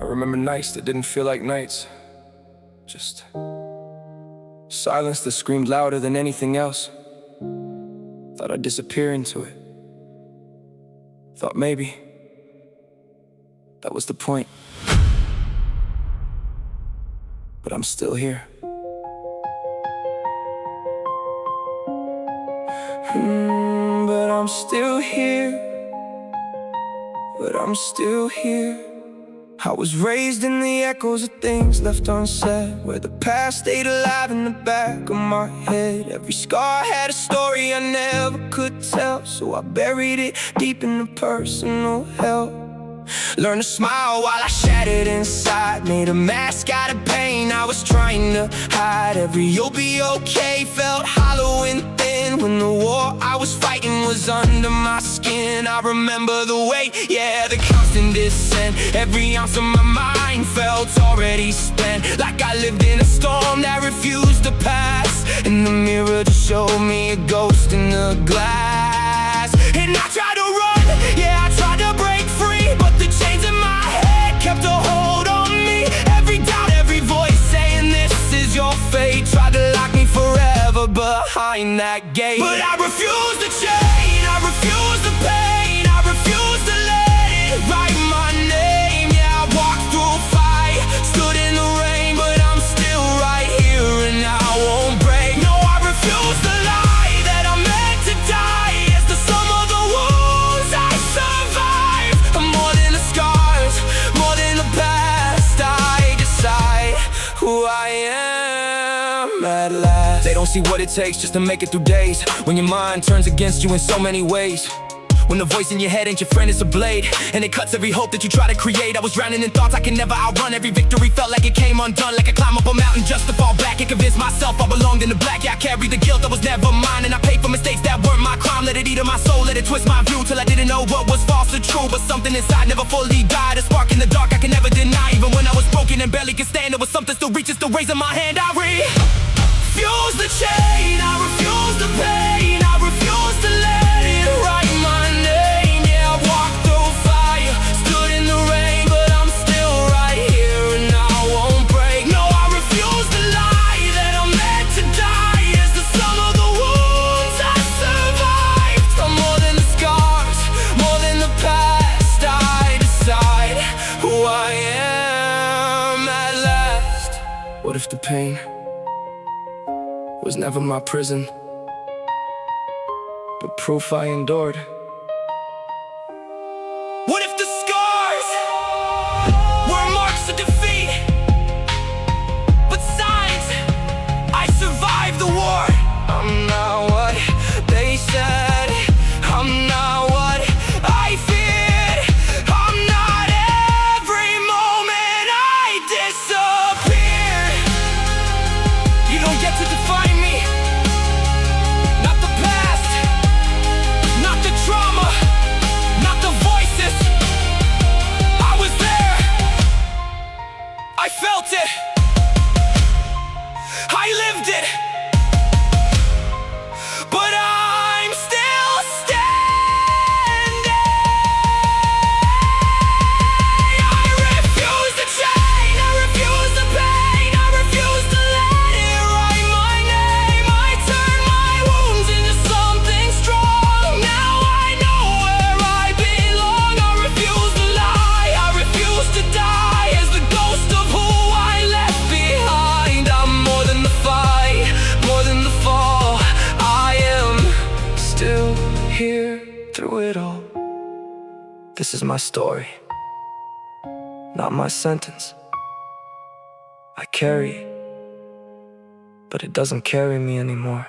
remember nights that didn't feel like nights. Just silence that screamed louder than anything else. Thought I'd disappear into it. Thought maybe that was the point. But I'm still here. But I'm still here. But I'm still here. I was raised in the echoes of things left unsaid, where the past stayed alive in the back of my head. Every scar had a story I never could tell, so I buried it deep in the personal hell. Learned to smile while I shattered inside, made a mask out of pain I was trying to hide. Every "you'll be okay" felt hollow and thin, when the war I was fighting was under my skin. I remember the weight, yeah, the constant descent. Every ounce of my mind felt already spent, like I lived in a storm that refused to pass. And the mirror just showed me a ghost in the glass. And I tried to run, yeah, I tried to break free, but the chains in my head kept a hold on me. Every doubt, every voice saying this is your fate, tried to lock me forever behind that gate. But I refuse to change, I refuse the pain, I refuse to let it write my name. Yeah, I walked through fire, stood in the rain, but I'm still right here and I won't break. No, I refuse to lie that I'm meant to die. It's the sum of the wounds I survived. I'm more than the scars, more than the past. I decide who I am at last. They don't see what it takes just to make it through days, when your mind turns against you in so many ways. When the voice in your head ain't your friend, it's a blade, and it cuts every hope that you try to create. I was drowning in thoughts I can never outrun. Every victory felt like it came undone, like I climb up a mountain just to fall back and convince myself I belonged in the black. Yeah, I carried the guilt that was never mine, and I paid for mistakes that weren't my crime. Let it eat at my soul, let it twist my view, till I didn't know what was false or true. But something inside never fully died, a spark in the dark I can never deny. Even when I was broken and barely could stand, there was something still reaching, still raising my hand. I refuse the chain, I refuse the pain, I refuse to let it write my name. Yeah, I walked through fire, stood in the rain, but I'm still right here and I won't break. No, I refuse to lie that I'm meant to die. It's the sum of the wounds I survived. I'm more than the scars, more than the past. I decide who I am at last. What if the pain was never my prison, but proof I endured? What if the scars were marks of defeat, but signs I survived the war? I'm not what they said, I'm not what I feared, I'm not every moment I disappeared. You don't get to define me, not the past, not the trauma, not the voices. I was there, I felt it, I lived it, but I'm still standing. I refuse to change, I refuse the pain, I refuse to let it write my name. I turn my wounds into something strong. Now I know where I belong. I refuse to lie, I refuse to die as the ghost of who I left behind. I'm more than the fight, more than the fall. I am still here through it all. This is my story, not my sentence. I carry it, but it doesn't carry me anymore.